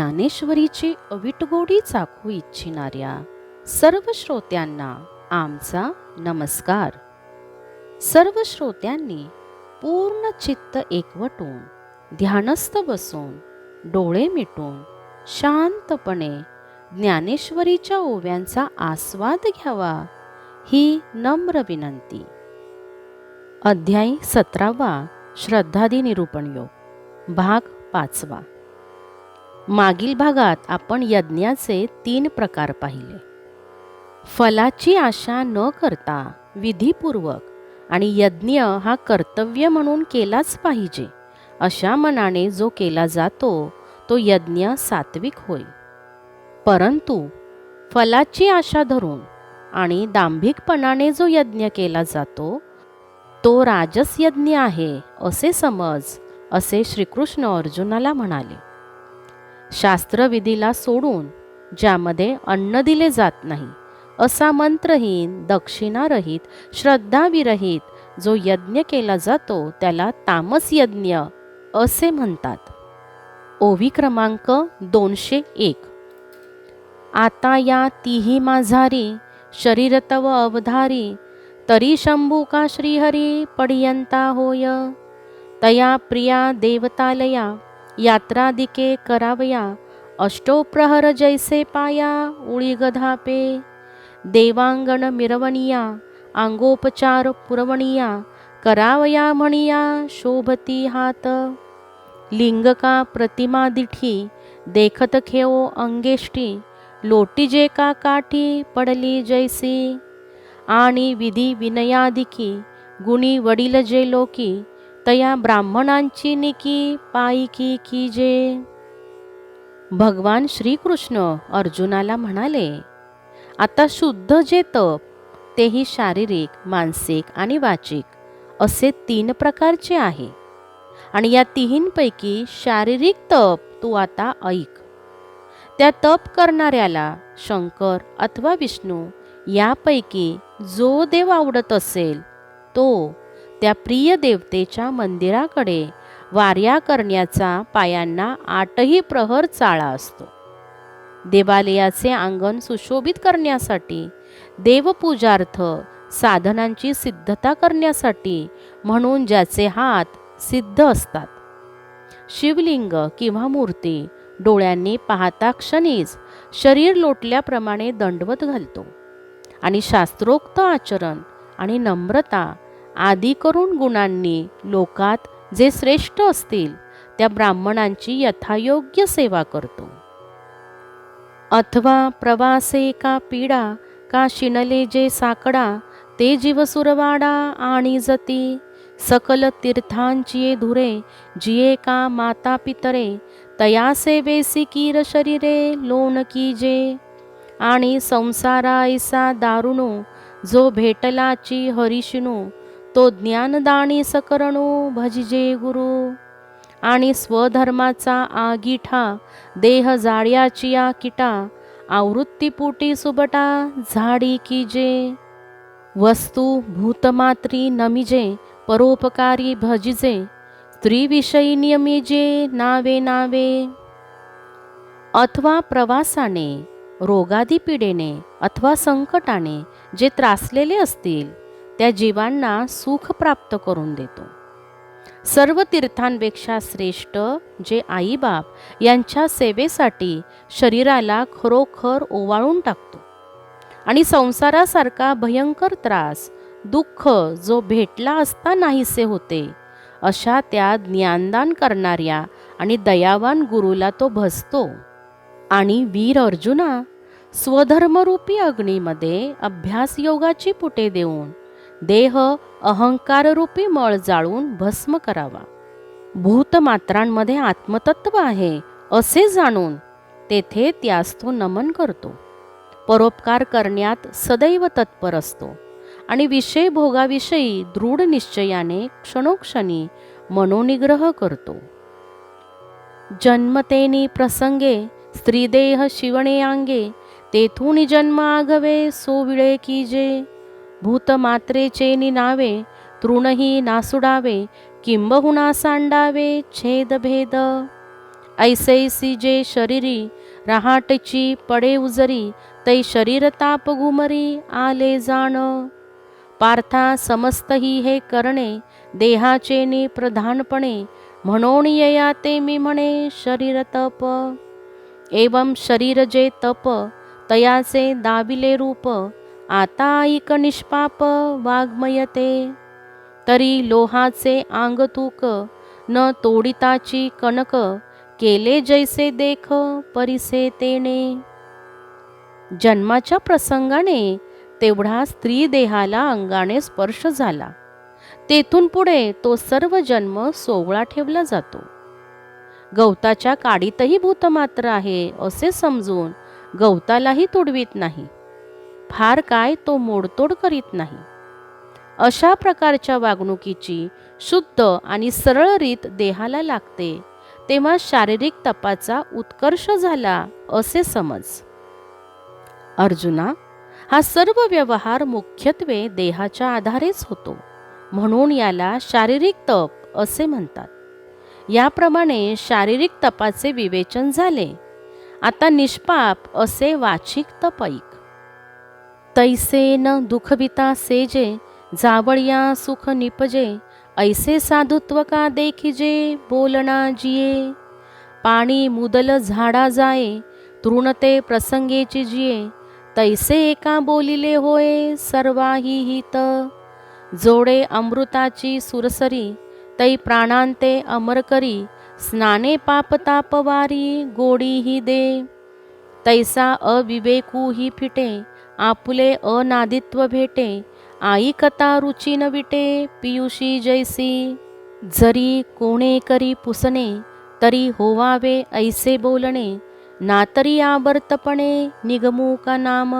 ज्ञानेश्वरीची अविटगोडी चाखू इच्छिणाऱ्या सर्व श्रोत्यांना आमचा नमस्कार. सर्व श्रोत्यांनी पूर्ण चित्त एकवटून ध्यानस्थ बसून डोळे मिटून शांतपणे ज्ञानेश्वरीच्या ओव्यांचा आस्वाद घ्यावा ही नम्र विनंती. अध्याय 17 श्रद्धादी निरूपण योग, भाग 5. मागील भागात आपण यज्ञाचे 3 प्रकार पाहिले. फलाची आशा न करता विधीपूर्वक आणि यज्ञ हा कर्तव्य म्हणून केलाच पाहिजे अशा मनाने जो केला जातो तो यज्ञ सात्विक होय. परंतु फलाची आशा धरून आणि दांभिकपणाने जो यज्ञ केला जातो तो राजस यज्ञ आहे असे समज, असे श्रीकृष्ण अर्जुनाला म्हणाले. शास्त्रविधीला सोडून ज्यामध्ये अन्न दिले जात नाही असा मंत्रहीन, दक्षिणारहित, श्रद्धाविरहित जो यज्ञ केला जातो त्याला तामस यज्ञ असे म्हणतात. ओवी क्रमांक 201. आता या तिही माझारी शरीर तव अवधारी तरी शंभू का श्रीहरी पर्यंता होय. तया प्रिया देवतालया यात्रादिके करावया अष्टोप्रहर जैसे पाया उळी गधापे. देवांगण मिरवणिया अंगोपचार पुरवणिया करावया म्हणिया शोभती हात. लिंगका प्रतिमा दिठी देखत खेओ अंगेष्टी लोटी जे का काठी पडली जैसी. आणि विधी विनयादिकी गुणी वडील जे लोकी तया ब्राह्मणांची निकी पायकी कीजे. भगवान श्रीकृष्ण अर्जुनाला म्हणाले, आता शुद्ध जे तप तेही शारीरिक, मानसिक आणि वाचिक असे 3 प्रकारचे आहे. आणि या तिन्हींपैकी शारीरिक तप तू आता ऐक. त्या तप करणाऱ्याला शंकर अथवा विष्णू यापैकी जो देव आवडत असेल तो त्या प्रिय देवतेच्या मंदिराकडे वाऱ्या करण्याचा पायांना 8ही प्रहर चाळा असतो. देवालयाचे अंगण सुशोभित करण्यासाठी, देवपूजार्थ साधनांची सिद्धता करण्यासाठी म्हणून ज्याचे हात सिद्ध असतात, शिवलिंग किंवा मूर्ती डोळ्यांनी पाहता क्षणीच शरीर लोटल्याप्रमाणे दंडवत घालतो आणि शास्त्रोक्त आचरण आणि नम्रता आदी करून गुणांनी लोकात जे श्रेष्ठ असतील त्या ब्राह्मणांची यथायोग्य सेवा करतो. अथवा प्रवासे का पीडा का शिनले जे साकडा ते जीवसुरवाडा आणि जती. सकल तीर्थांचिये धुरे जिये का माता पितरे तया सेवेसी कीर शरीरे लोण कीजे. आणि संसारा ऐसा दारुणो जो भेटलाची हरिशिणू तो ज्ञानदानी सकरणो भजिजे गुरु. आणि स्वधर्माचा आगीठा देह जाळ्याची या किटा आवृत्तीपुटी सुबटा झाडी कीजे. वस्तू भूतमात्री नमिजे परोपकारी भजिजे स्त्रीविषयी नियमिजे नावे नावे. अथवा प्रवासाने, रोगादी पीडेने अथवा संकटाने जे त्रासलेले असतील त्या जीवांना सुख प्राप्त करून देतो. सर्व तीर्थांपेक्षा श्रेष्ठ जे आईबाप यांच्या सेवेसाठी शरीराला खरोखर ओवाळून टाकतो. आणि संसारासारखा भयंकर त्रास, दुःख जो भेटला असता नाहीसे होते अशा त्या ज्ञानदान करणाऱ्या आणि दयावान गुरुला तो भजतो. आणि वीर अर्जुना, स्वधर्मरूपी अग्नीमध्ये अभ्यास योगाची पुटे देऊन देह अहंकाररूपी मळ जाळून भस्म करावा. भूतमात्रांमध्ये आत्मतत्व आहे असे जाणून तेथे त्यास तो नमन करतो. परोपकार करण्यात सदैव तत्पर असतो आणि विषय भोगाविषयी दृढ निश्चयाने क्षणोक्षणी मनोनिग्रह करतो. जन्मतेनी प्रसंगे स्त्रीदेह शिवणे अंगे तेथून जन्म आगवे सोविळे कीजे. भूतमात्रेचे नावे तृणही नासुडावे किंबहुना सांडावे छेदभेद. ऐसैसी जे शरीरी रहाटची पडे उजरी, तै शरीर ताप घुमरी आले जाण. पार्था समस्तही हे करणे, देहाचे नि प्रधानपणे, म्हणून येया ते मी म्हणे शरीर तप. एवं शरीर जे तप, तयाचे दाविले रूप, आता ऐक निष्पाप वाग्मयते. तरी लोहाचे अंग तूक, न तोडिताची कणक, केले जैसे देख परिसे तेने. जन्माच्या प्रसंगाने तेवढा स्त्री देहाला अंगाने स्पर्श झाला. तेथून पुढे तो सर्व जन्म सोवळा ठेवला जातो. गवताच्या काडीतही भूतमात्र आहे असे समजून गवतालाही तुडवीत नाही. फार काय तो मोडतोड करीत नाही. अशा प्रकारच्या वागणुकीची शुद्ध आणि सरळ रीत देहाला लागते, तेव्हा शारीरिक तपाचा उत्कर्ष झाला असे समज. अर्जुना, हा सर्व व्यवहार मुख्यत्वे देहाच्या आधारेच होतो, म्हणून याला शारीरिक तप असे म्हणतात. याप्रमाणे शारीरिक तपाचे विवेचन झाले. आता निष्पाप असे वाचिक तप ऐक. तैसे न दुखविता सेजे, जावळिया सुख निपजे, ऐसे साधुत्व का देखिजे बोलना जिये. पाणी मुदल झाडा जाये, तृणते प्रसंगेची जिये, तैसे एका बोलिले होय सर्वाही हित. जोडे अमृताची सुरसरी, तै प्राणांते अमर करी, स्नाने पापतापवारी गोडी ही दे. तैसा अविवेकू ही फिटे, आपुले अनादित्व भेटे, आई कथा रुची न विटे पियुषी जैसी. जरी कोणे करी पुसणे, तरी होवावे ऐसे बोलणे, ना तरी आवर्तपणे निगमू का नाम.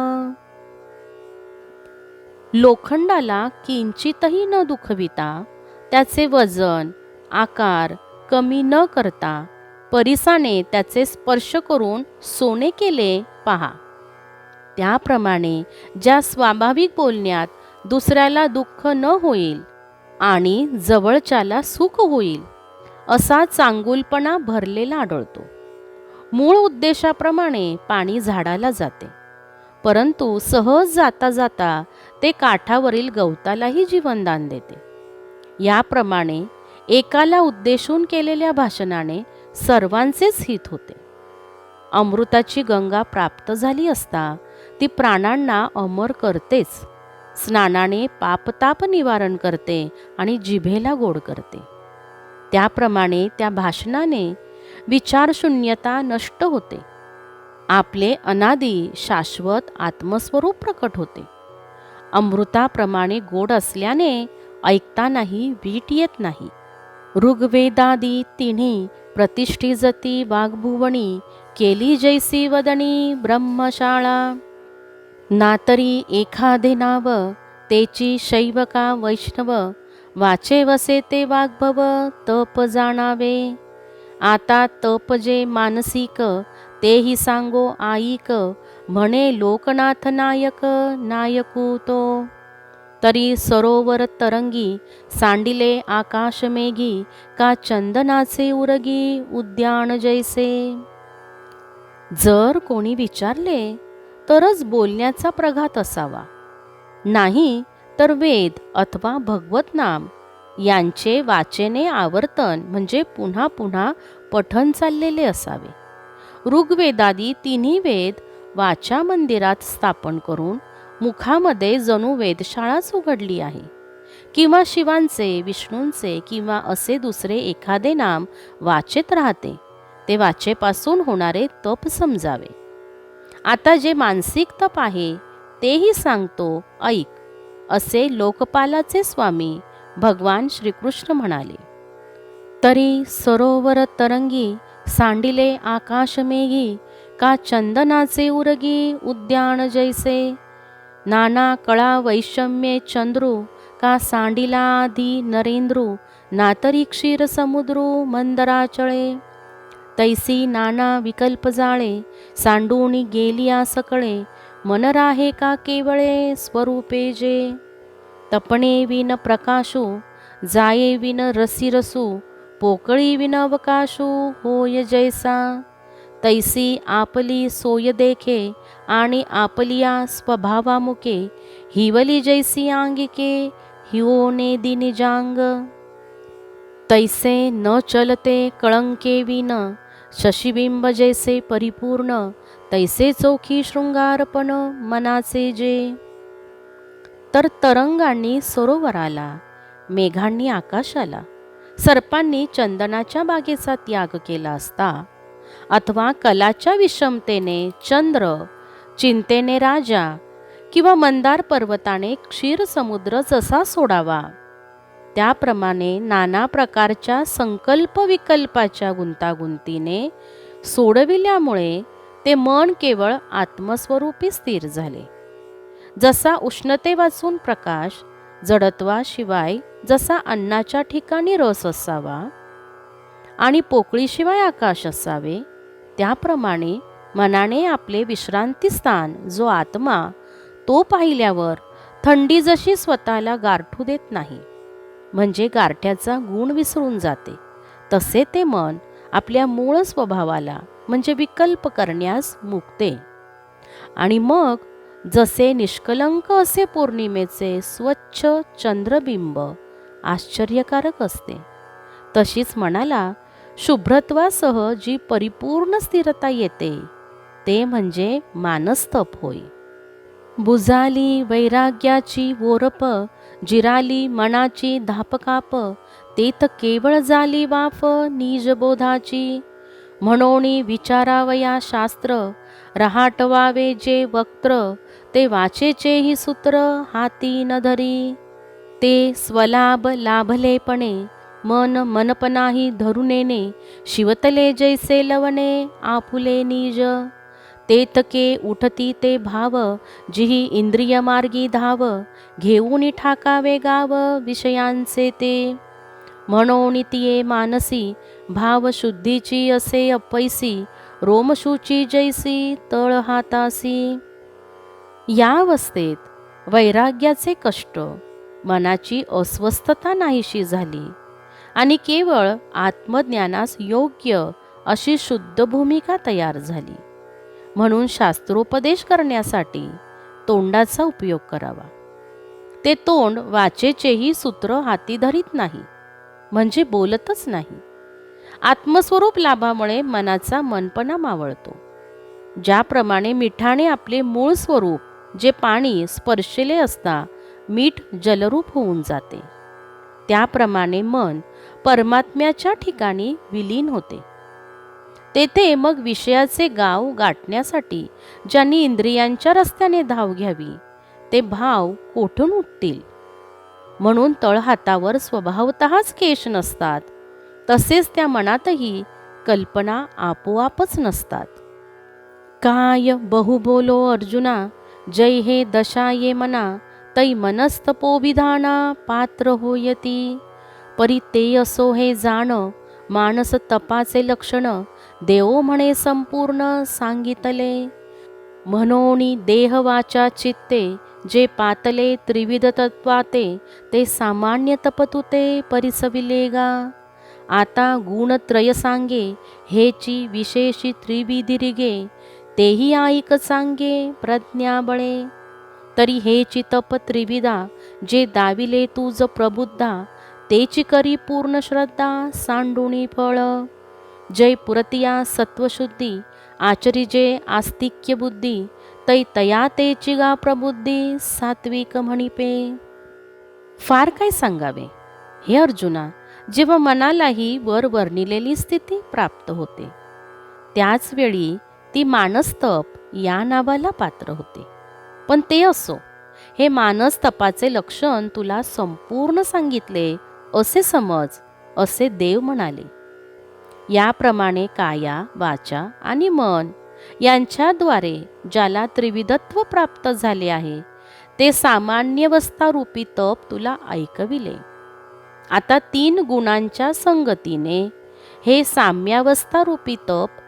लोखंडाला किंचितही न दुखविता, त्याचे वजन आकार कमी न करता, परिसाने त्याचे स्पर्श करून सोने केले पहा. त्याप्रमाणे ज्या स्वाभाविक बोलण्यात दुसऱ्याला दुःख न होईल आणि जवळच्याला सुख होईल, असा चांगुलपणा भरलेला आढळतो. मूळ उद्देशाप्रमाणे पाणी झाडाला जाते, परंतु सहज जाता जाता ते काठावरील गवतालाही जीवनदान देते. याप्रमाणे एकाला उद्देशून केलेल्या भाषणाने सर्वांचेच हित होते. अमृताची गंगा प्राप्त झाली असता ती प्राणांना अमर करतेच. स्नानाने पापताप निवारण करते आणि जिभेला गोड करते. त्याप्रमाणे त्या भाषणाने विचारशून्यता नष्ट होते. आपले अनादी शाश्वत आत्मस्वरूप प्रकट होते. अमृताप्रमाणे गोड असल्याने ऐकतानाही वीट येत नाही. ऋग्वेदादी तिन्ही प्रतिष्ठिजती वाग्भुवनी, केली जैसी वदनी ब्रह्मशाळा. नातरी एखादे नाव, तेची शैव का वैष्णव, वाचे वसे ते वाग्भव तप जाणावे. आता तप जे मानसिक, तेही सांगो आईक, म्हणे लोकनाथ नायक नायकू तो. तरी सरोवर तरंगी, सांडिले आकाश मेघी, का चंदनाचे उरगी उद्यान जैसे. जर कोणी विचारले तरच बोलण्याचा प्रघात असावा, नाही तर वेद अथवा भगवत नाम यांचे वाचेने आवर्तन म्हणजे पुन्हा पुन्हा पठन चाललेले असावे. ऋग्वेदादी तिन्ही वेद वाचा मंदिरात स्थापन करून मुखामध्ये जणू वेदशाळाच उघडली आहे. किंवा शिवांचे, विष्णूंचे किंवा असे दुसरे एखादे नाम वाचेत राहते, ते वाचेपासून होणारे तप समजावे. आता जे मानसिक तप आहे तेही सांगतो ऐक, असे लोकपालाचे स्वामी भगवान श्रीकृष्ण म्हणाले. तरी सरोवर तरंगी, सांडिले आकाश मेघी, का चंदनाचे उरगी उद्यान जैसे. नाना कळा वैषम्ये चंद्रू, का सांडिला आधी नरेंद्रू, नातरी क्षीर समुद्रू मंदराचळे. तैसी नाना विकल्प जाळे, सांडूनी गेलिया सकळे, मन राहे का केवळे स्वरूपे जे. तपणे विन प्रकाशू, जाये विन रसी रसू, पोकळी विनवकाशू होय जैसा, तैसी आपली सोय देखे आणि आपलिया स्वभावामुके, हिवली जैसी आंगिके हिओने दिनिजांग, तैसे न चलते कळंके विन, शशिबिंब जैसे परिपूर्ण, तैसे चोखी शृंगारपण मनाचे जे. तर तरंगांनी सरोवराला, मेघांनी आकाशाला, सर्पांनी चंदनाच्या बागेचा त्याग केला असता, अथवा कलाच्या विषमतेने चंद्र, चिंतेने राजा किंवा मंदार पर्वताने क्षीरसमुद्र जसा सोडावा, त्याप्रमाणे नाना प्रकारच्या संकल्प विकल्पाच्या गुंतागुंतीने सोडविल्यामुळे ते मन केवळ आत्मस्वरूपी स्थिर झाले. जसा उष्णतेवाचून प्रकाश, जडत्वाशिवाय जसा अन्नाच्या ठिकाणी रस असावा आणि पोकळीशिवाय आकाश असावे, त्याप्रमाणे मनाने आपले विश्रांतीस्थान जो आत्मा, तो पाहिल्यावर थंडी जशी स्वतःला गारठू देत नाही, म्हणजे गारठ्याचा गुण विसरून जाते, तसे ते मन आपल्या मूळ स्वभावाला म्हणजे विकल्प करण्यास मुकते. आणि मग जसे निष्कलंक असे पौर्णिमेचे स्वच्छ चंद्रबिंब आश्चर्यकारक असते, तशीच मनाला शुभ्रत्वासह जी परिपूर्ण स्थिरता येते, ते म्हणजे मानस्तप होय. बुजाली वैराग्याची ओरप, जिराली मनाची धापकाप, तेथ केवळ झाली वाफ निजबोधाची, म्हणोनी विचारावया शास्त्र, रहाटवावे जे वक्त्र, ते वाचेचेही सूत्र हाती न धरी, ते स्वलाभ लाभलेपणे मन मनपणाही धरुनेने, शिवतले जैसे लवणे आपुले निज, तेतके उठती ते भाव, जिही इंद्रिय मार्गी धाव, घेऊन ठाकावे गाव विषयांचे ते, म्हणून तिये मानसी भाव शुद्धीची असे अपैसी, रोमशुची जैसी तळ हातासी. या अवस्थेत वैराग्याचे कष्ट, मनाची अस्वस्थता नाहीशी झाली आणि केवळ आत्मज्ञानास योग्य अशी शुद्ध भूमिका तयार झाली. म्हणून शास्त्रोपदेश करण्यासाठी तोंडाचा उपयोग करावा. ते तोंड वाचेचेही सूत्र हाती धरीत नाही, म्हणजे बोलतच नाही. आत्मस्वरूप लाभामुळे मनाचा मनपणा मावळतो. ज्याप्रमाणे मिठाने आपले मूळ स्वरूप जे पाणी स्पर्शिले असता मीठ जलरूप होऊन जाते, त्याप्रमाणे मन परमात्म्याच्या ठिकाणी विलीन होते. तेथे मग विषयाचे गाव गाठण्यासाठी ज्यांनी इंद्रियांच्या रस्त्याने धाव घ्यावी, ते भाव कोठून उठतील. म्हणून तळहातावर स्वभावतःच केश नसतात, तसेच त्या मनातही कल्पना आपोआपच नसतात. काय बहु बोलो अर्जुना, जय हे दशा ये मना, तै मनस्तपोविधाना पात्र होयती, परी ते असो हे जाण, मानस तपाचे लक्षण, देव म्हणे संपूर्ण सांगितले, म्हणोनी देह वाचा चित्ते, जे पातले त्रिविध तत्वाते, ते सामान्य तपतुते परिसविलेगा, आता गुणत्रय सांगे, हेची विशेषी त्रिविधिरिगे, तेही ऐक सांगे प्रज्ञाबळे, तरी हेची तप त्रिविधा, जे दाविले तुझ प्रबुद्धा, तेची करी पूर्ण श्रद्धा सांडुणी फळ, जय पुरतिया सत्वशुद्धी, आचरिजे आस्तिक्य बुद्धी, तै तया तेची गा प्रबुद्धी सात्विक म्हणिपे. फार काय सांगावे हे अर्जुना, जेव्हा मनालाही वर वर्णिलेली स्थिती प्राप्त होते, त्याच वेळी ती मानस्तप या नावाला पात्र होते. पण ते असो, हे मानस्तपाचे लक्षण तुला संपूर्ण सांगितले असे समज, असे देव म्हणाले. याप्रमाणे काया, वाचा आणि मन यांच्याद्वारे ज्याला त्रिविधत्व प्राप्त झाले आहे, ते सामान्यवस्थारूपी तप तुला ऐकविले. आता 3 गुणांच्या संगतीने हे साम्यावस्थारूपी तप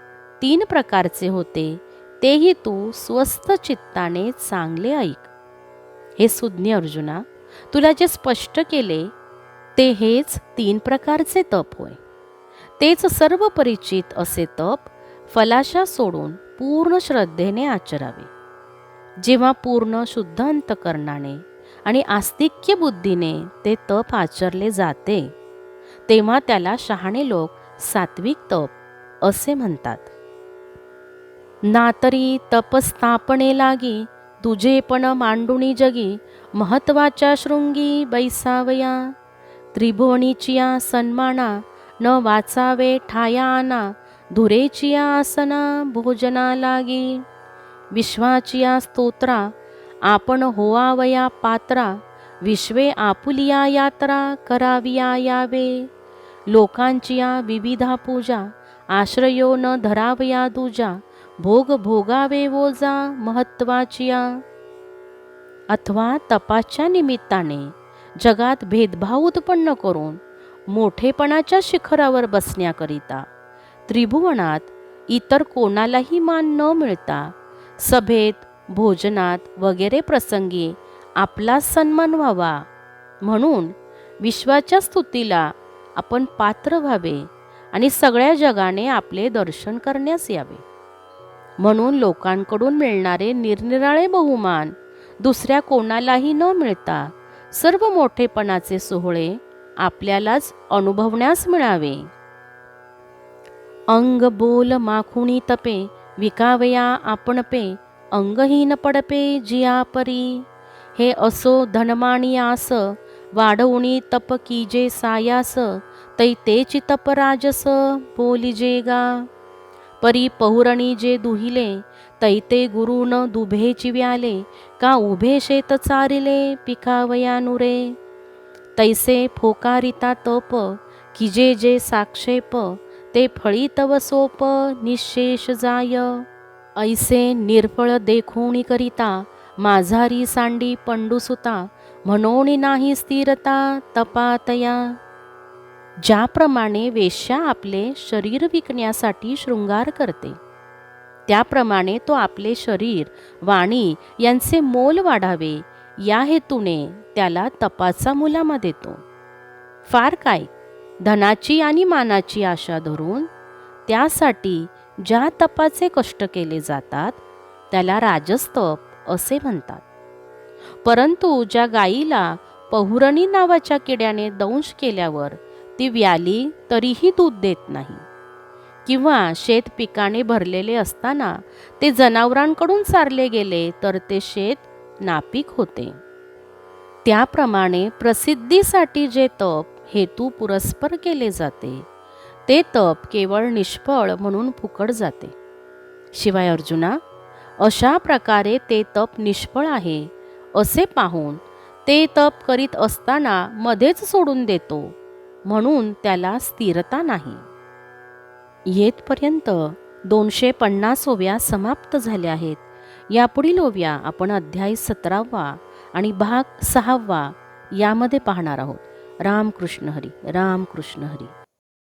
3 प्रकारचे होते, तेही तू स्वस्थ चित्ताने चांगले ऐक. हे सुज्ञ अर्जुना, तुला जे स्पष्ट केले ते हेच 3 प्रकारचे तप होय. तेच सर्व परिचित असे तप फलाशा सोडून पूर्ण श्रद्धेने आचरावे. जेव्हा पूर्ण शुद्ध अंतकरणाने आणि आस्तिक्य बुद्धीने ते तप आचरले जाते, तेव्हा त्याला शहाणे लोक सात्विक तप असे म्हणतात. ना तरी तपस्थापने लागी तुझे पण मांडुणी जगी, महत्वाच्या शृंगी बैसावया. त्रिभुवनीचिया सन्माना न वाचावे ठाया आना, धुरेचिया आसना भोजना लागी. विश्वाचिया स्तोत्रा आपण होवावया पात्रा, विश्वे आपुलिया यात्रा कराविया यावे. लोकांचिया विविधा पूजा आश्रयो न धरावया दूजा, भोग भोगावे वोजा महत्वाचिया. अथवा तपाच्या निमित्ताने जगात भेदभाव उत्पन्न करून मोठेपणाच्या शिखरावर बसण्याकरिता त्रिभुवनात इतर कोणालाही मान न मिळता सभेत भोजनात वगैरे प्रसंगी आपला सन्मान व्हावा म्हणून विश्वाच्या स्तुतीला आपण पात्र व्हावे आणि सगळ्या जगाने आपले दर्शन करण्यास यावे. म्हणून लोकांकडून मिळणारे निरनिराळे बहुमान दुसऱ्या कोणालाही न मिळता सर्व मोठेपणाचे सोहळे आपल्यालाच अनुभवण्यास मिळावे. अंग बोल माखुणी तपे विकावया आपण पे, अंगहीन पडपे जिया परी. हे असो धनमाणी आस वाढवणी तप कीजे सायास, तैतेची तप राजस बोलिजे गा. परी पहुरणी जे दुहिले तैते गुरुन दुभे चिव्याले, का उभे शेत चारिले पिकावया नुरे. तैसे फोकारिता तप किजे जे साक्षेप, ते फळी तव सोप निशेष जाय. ऐसे निर्फळ देखोणी करिता माझारी सांडी पंडुसुता, म्हणोनी नाही स्थिरता तपातया. ज्याप्रमाणे वेश्या आपले शरीर विकण्यासाठी शृंगार करते, त्याप्रमाणे तो आपले शरीर वाणी यांचे मोल वाढावे या हेतूने त्याला तपाचा मुलामा देतो. फार काय, धनाची आणि मानाची आशा धरून त्यासाठी ज्या तपाचे कष्ट केले जातात त्याला राजस्तप असे म्हणतात. परंतु ज्या गायीला पहुरणी नावाच्या किड्याने दंश केल्यावर ती व्याली तरीही दूध देत नाही, किंवा शेत पिकाने भरलेले असताना ते जनावरांकडून चारले गेले तर ते शेत नापीक होते, त्याप्रमाणे प्रसिद्धीसाठी जे तप हेतू पुरस्पर केले जाते ते तप केवळ निष्फळ म्हणून फुकट जाते. शिवाय अर्जुना, अशा प्रकारे ते तप निष्फळ आहे असे पाहून ते तप करीत असताना मध्येच सोडून देतो, म्हणून त्याला स्थिरता नाही. येथपर्यंत 250 ओव्या समाप्त झाल्या आहेत. यापुढील ओव्या आपण अध्याय 17वा आणि भाग 6वा यामध्ये पाहणार आहोत. रामकृष्ण हरी. रामकृष्ण हरी.